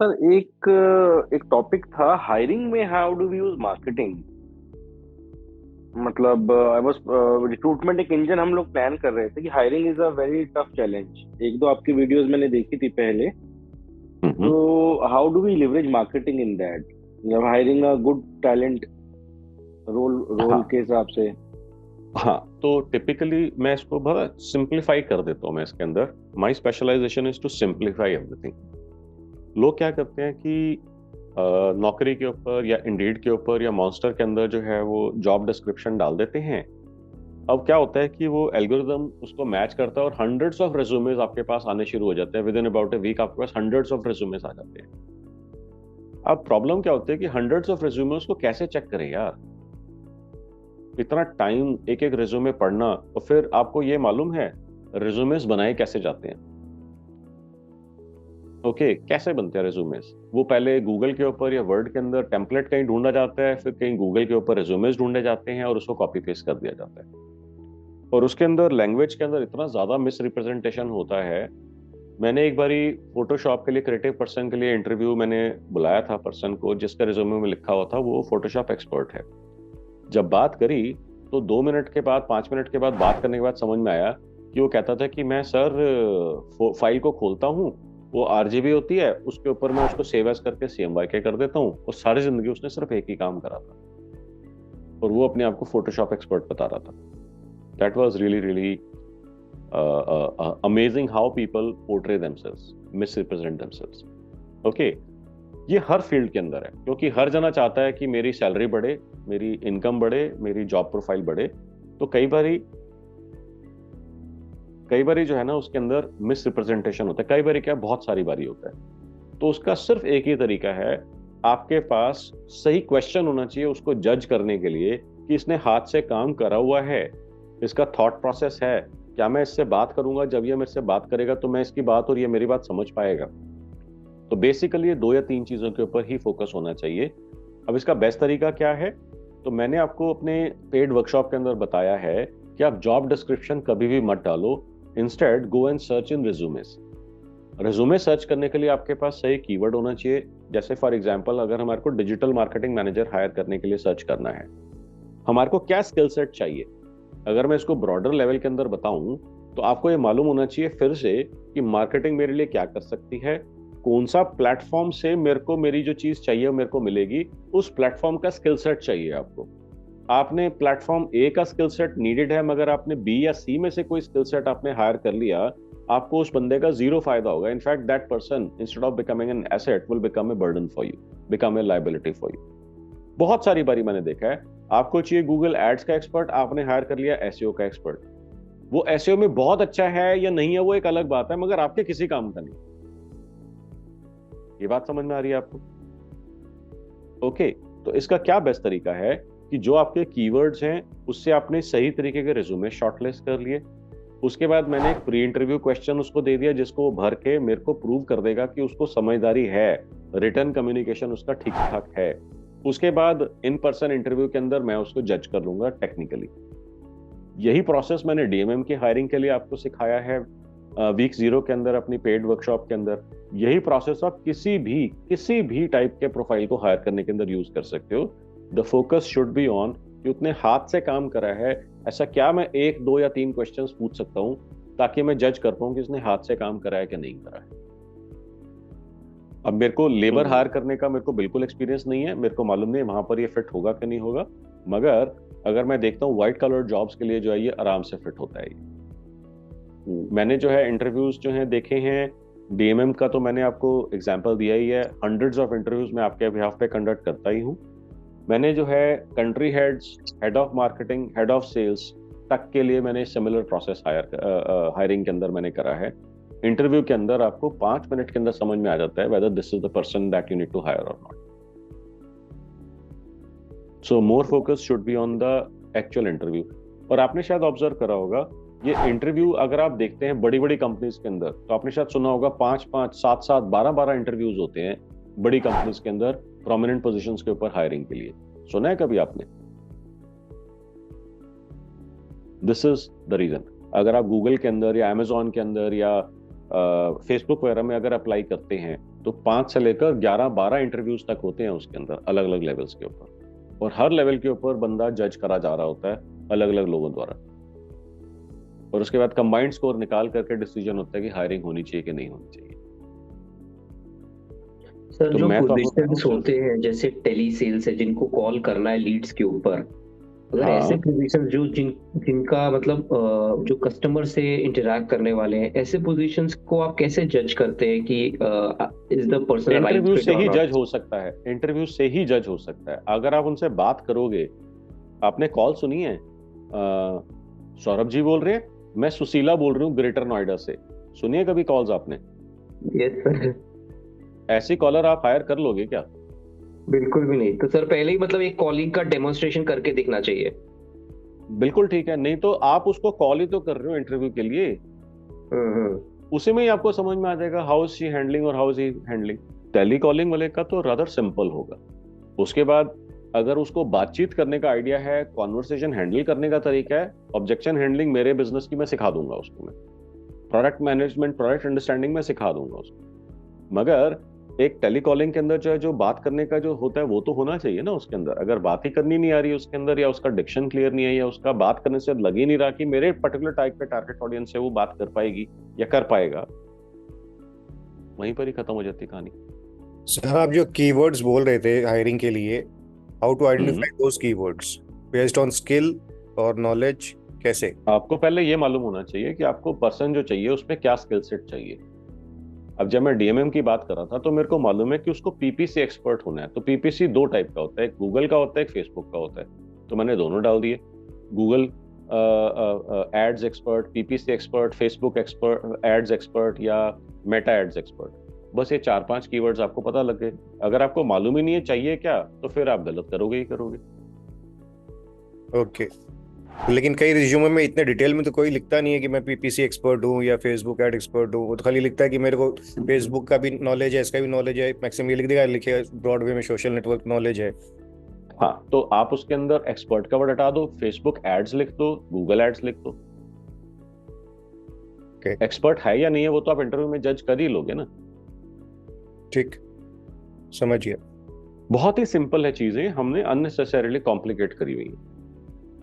Sir एक एक topic था हायरिंग में how do we use marketing. मतलब आई वाज रिक्रूटमेंट एक इंजन हम लोग प्लान कर रहे थे कि hiring is a very tough challenge. एक दो आपकी वीडियोस मैंने देखी थी पहले। हम्म। तो how do we leverage marketing in that, जब hiring a good talent role role हाँ के हिसाब से। हाँ, तो टिपिकली मैं इसको बड़ा सिंप्लीफाई कर देता हूँ। मैं इसके अंदर my specialisation is to simplify everything. लोग क्या करते हैं कि नौकरी के ऊपर या इंडीड के ऊपर या मॉन्स्टर के अंदर जो है वो जॉब डिस्क्रिप्शन डाल देते हैं। अब क्या होता है कि वो एल्गोरिदम उसको मैच करता है और हंड्रेड्स ऑफ रेज्यूमेस आपके पास आने शुरू हो जाते हैं। Within about a week आपके पास हंड्रेड्स ऑफ रेज्यूमेस आ जाते हैं। अब प्रॉब्लम क्या होती है कि हंड्रेड्स ऑफ रेज्यूमेस को कैसे चेक करें यार। इतना टाइम एक एक रिज्यूमे पढ़ना, और फिर आपको ये मालूम है रिज्यूमेस बनाए कैसे जाते हैं। ओके, कैसे बनते हैं रिज्यूमेस? वो पहले गूगल के ऊपर या वर्ड के अंदर टेम्पलेट कहीं ढूंढा जाता है, फिर कहीं गूगल के ऊपर रिज्यूमेस ढूंढे जाते हैं और उसको कॉपी पेस्ट कर दिया जाता है। और उसके अंदर लैंग्वेज के अंदर इतना ज्यादा मिस रिप्रेजेंटेशन होता है। मैंने एक बारी फोटोशॉप के लिए क्रिएटिव पर्सन के लिए इंटरव्यू मैंने बुलाया था पर्सन को जिसका रिज्यूमे में लिखा हुआ था वो फोटोशॉप एक्सपर्ट है। जब बात करी तो 2 मिनट के बाद 5 मिनट के बाद बात करने के बाद समझ में आया कि वो कहता था कि मैं सर फाइल को खोलता हूँ, वो आरजीबी होती है उसके ऊपर मैं उसको सेव एज करके CMYK कर देता हूँ। और सारी जिंदगी उसने सिर्फ एक ही काम करा था और वो अपने आप को फोटोशॉप एक्सपर्ट बता रहा था। That was really really amazing how people portray themselves, miss represent themselves. Okay, ये हर फील्ड के अंदर है क्योंकि हर जना चाहता है कि मेरी सैलरी बढ़े, मेरी इनकम बढ़े, मेरी जॉब प्रोफाइल बढ़े। तो कई बारी जो है ना उसके अंदर मिस रिप्रेजेंटेशन होता है। कई बारी क्या, बहुत सारी बारी होता है। तो उसका सिर्फ एक ही तरीका है, आपके पास सही क्वेश्चन होना चाहिए उसको जज करने के लिए कि इसने हाथ से काम करा हुआ है, इसका थॉट प्रोसेस है। क्या मैं इससे बात करूंगा, जब ये मेरे से बात करेगा तो मैं इसकी बात और ये मेरी बात समझ पाएगा। तो बेसिकली ये दो या तीन चीजों के ऊपर ही फोकस होना चाहिए। अब इसका बेस्ट तरीका क्या है? तो मैंने आपको अपने पेड वर्कशॉप के अंदर बताया है कि आप जॉब डिस्क्रिप्शन कभी भी मत डालो। Instead go and search in resumes. Resume search करने के लिए आपके पास सही कीवर्ड होना चाहिए। जैसे फॉर एग्जांपल अगर हमारे को डिजिटल मार्केटिंग मैनेजर हायर करने के लिए सर्च करना है, हमारे को क्या स्किल सेट चाहिए? अगर मैं इसको ब्रॉडर लेवल के अंदर बताऊं तो आपको ये मालूम होना चाहिए फिर से कि मार्केटिंग मेरे लिए क्या कर सकती है, कौन सा प्लेटफॉर्म से मेरे को मेरी जो चीज चाहिए वो मेरे को मिलेगी। उस प्लेटफॉर्म का स्किल सेट चाहिए आपको। आपने प्लेटफॉर्म ए का स्किल सेट नीडेड है मगर आपने बी या सी में से कोई स्किल सेट आपने हायर कर लिया, आपको उस बंदे का जीरो फायदा होगा। In fact that person instead of becoming an asset will become a burden for you, become a liability for you. बहुत सारी बारी मैंने देखा है, आपको चाहिए गूगल एड्स का एक्सपर्ट, आपने हायर कर लिया एसईओ का एक्सपर्ट। वो एसईओ में बहुत अच्छा है या नहीं है वो एक अलग बात है, मगर आपके किसी काम का नहीं। ये बात समझ में आ रही है आपको? ओके, तो इसका क्या बेस्ट तरीका है कि जो आपके कीवर्ड्स हैं उससे आपने सही तरीके के रिज्यूमे शॉर्टलिस्ट कर लिए। उसके बाद मैंने एक प्री इंटरव्यू क्वेश्चन उसको दे दिया जिसको वो भर के मेरे को प्रूव कर देगा कि उसको समझदारी है, रिटर्न कम्युनिकेशन उसका ठीक ठाक है। उसके बाद इन पर्सन इंटरव्यू के अंदर मैं उसको जज कर लूंगा टेक्निकली। यही प्रोसेस मैंने डीएमएम की हायरिंग के लिए आपको सिखाया है वीक 0 के अंदर अपनी पेड वर्कशॉप के अंदर। यही प्रोसेस आप किसी भी टाइप के प्रोफाइल को हायर करने के अंदर यूज कर सकते हो। The focus should be on कि उतने हाथ से काम करा है। ऐसा क्या मैं एक दो या तीन क्वेश्चंस पूछ सकता हूं ताकि मैं जज कर पाऊं कि इसने हाथ से काम करा है कि नहीं करा है। अब मेरे को लेबर हायर हम्म। करने का मेरे को बिल्कुल एक्सपीरियंस नहीं है, मेरे को मालूम नहीं वहां पर ये फिट होगा कि नहीं होगा। मगर अगर मैं देखता हूँ व्हाइट कलर जॉब्स के लिए जो है ये आराम से फिट होता है ये। मैंने जो है इंटरव्यूज जो है देखे हैं, डीएमएम का तो मैंने आपको एग्जांपल दिया ही है। हंड्रेड्स ऑफ इंटरव्यूज मैं आपके बिहाफ पे कंडक्ट करता ही हूँ। मैंने जो है country heads, head of marketing, head of sales तक के लिए मैंने सिमिलर प्रोसेस हायरिंग के अंदर मैंने करा है। इंटरव्यू के अंदर आपको 5 मिनट के अंदर समझ में आ जाता है whether this is the person that you need to hire और not. So more focus should be on the actual interview. और आपने शायद ऑब्जर्व करा होगा, ये इंटरव्यू अगर आप देखते हैं बड़ी बड़ी कंपनीज के अंदर तो आपने शायद सुना होगा 5-5, 7-7, 12-12 इंटरव्यूज होते हैं बड़ी कंपनीज के अंदर प्रोमिनेंट पोजीशंस के ऊपर हायरिंग के लिए। सुना है कभी आपने? This is the reason. अगर आप गूगल के अंदर या अमेजोन के अंदर या फेसबुक वगैरह में अगर अप्लाई करते हैं तो 5 से लेकर 11-12 इंटरव्यूज तक होते हैं उसके अंदर, अलग अलग लेवल्स के ऊपर, और हर लेवल के ऊपर बंदा जज करा जा रहा होता है अलग अलग लोगों द्वारा, और उसके बाद कंबाइंड स्कोर निकाल करके डिसीजन होता है कि हायरिंग होनी चाहिए कि नहीं होनी चाहिए। सर तो जो मैं तो आपको कह रहा पोजीशंस हूँ होते हैं जैसे टेली सेल्स है, जिनको कॉल करना है लीड्स के ऊपर, अगर ऐसे हाँ, पोजीशंस जो जिनका मतलब जो कस्टमर से इंटरेक्ट करने वाले हैं, ऐसे पोजीशंस को आप कैसे जज करते हैं कि is the person right interview fit से और ही नॉट? जज हो सकता है, इंटरव्यू से ही जज हो सकता है। अगर आप उनसे बात करोगे, आपने कॉल सुनी है, सौरभ जी बोल रहे हैं, मैं सुशीला बोल रही हूँ ग्रेटर नोएडा से, सुनिए कभी कॉल्स आपने? Yes sir. ऐसी कॉलर आप हायर कर लोगे क्या? बिल्कुल भी नहीं। तो सर पहले ही मतलब एक कॉलिंग का डेमोन्स्ट्रेशन करके दिखना चाहिए। बिल्कुल ठीक है, नहीं तो आप उसको कॉल ही तो कर रहे हो इंटरव्यू के लिए, हम्म। उसी में ही आपको समझ में आ जाएगा हाउ इज शी हैंडलिंग और how is he handling. Telecalling वाले का तो रादर सिंपल होगा। उसके बाद अगर उसको बातचीत करने का आइडिया है, कॉन्वर्सेशन हैंडल करने का तरीका है, ऑब्जेक्शन हैंडलिंग मेरे बिजनेस की मैं सिखा दूंगा उसको, मैं प्रोडक्ट मैनेजमेंट, प्रोडक्ट अंडरस्टैंडिंग में सिखा दूंगा उसको। मगर एक टेलीकॉलिंग के अंदर जो है, जो बात करने का जो होता है वो तो होना चाहिए ना उसके अंदर। अगर बात ही करनी नहीं आ रही उसके अंदर, या उसका डिक्शन क्लियर नहीं है, या उसका बात करने से लग ही नहीं रहा कि मेरे पर्टिकुलर टाइप के टारगेट ऑडियंस से वो बात कर पाएगी या कर पाएगा, वहीं पर ही खत्म हो जाती कहानी। सर आप जो कीवर्ड्स बोल रहे थे हायरिंग के लिए, how to hmm. Identify those keywords based on skill और नॉलेज, कैसे? आपको पहले ये मालूम होना चाहिए कि आपको पर्सन जो चाहिए उसमें क्या स्किल सेट चाहिए। अब जब मैं डीएमएम की बात कर रहा था तो मेरे को मालूम है कि उसको पीपीसी एक्सपर्ट होना है। तो पीपीसी 2 टाइप का होता है, एक गूगल का होता है, एक फेसबुक का होता है। तो मैंने दोनों डाल दिए, Google ads expert, PPC expert, Facebook expert ads expert, या मेटा एड्स एक्सपर्ट। बस ये 4-5 कीवर्ड्स आपको पता लग गए। अगर आपको मालूम ही नहीं है चाहिए क्या, तो फिर आप गलत करोगे ही करोगे। ओके। लेकिन कई रिज्यूमे में इतने डिटेल में तो कोई लिखता नहीं है कि मैं पीपीसी एक्सपर्ट हूँ या फेसबुक एड एक्सपर्ट हूँ। वो तो खाली लिखता है कि मेरे को फेसबुक का भी नॉलेज है, इसका भी नॉलेज है, मैक्सिमम ये लिख देगा, लिखे ब्रॉड वे में सोशल नेटवर्क नॉलेज है। हाँ, तो आप उसके अंदर एक्सपर्ट का वर्ड हटा दो, फेसबुक एड्स लिख दो, गूगल एड्स लिख दो। एक्सपर्ट है या नहीं है वो तो आप इंटरव्यू में जज कर ही लोगे ना। ठीक, समझ गया। बहुत ही सिंपल है चीजें, हमने अननेसेसरीली कॉम्प्लिकेट करी हुई है।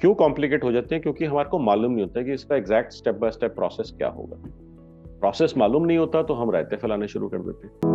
क्यों कॉम्प्लिकेट हो जाते हैं? क्योंकि हमारे को मालूम नहीं होता है कि इसका exact step by step process क्या होगा। प्रोसेस मालूम नहीं होता तो हम रायते फैलाने शुरू कर देते हैं।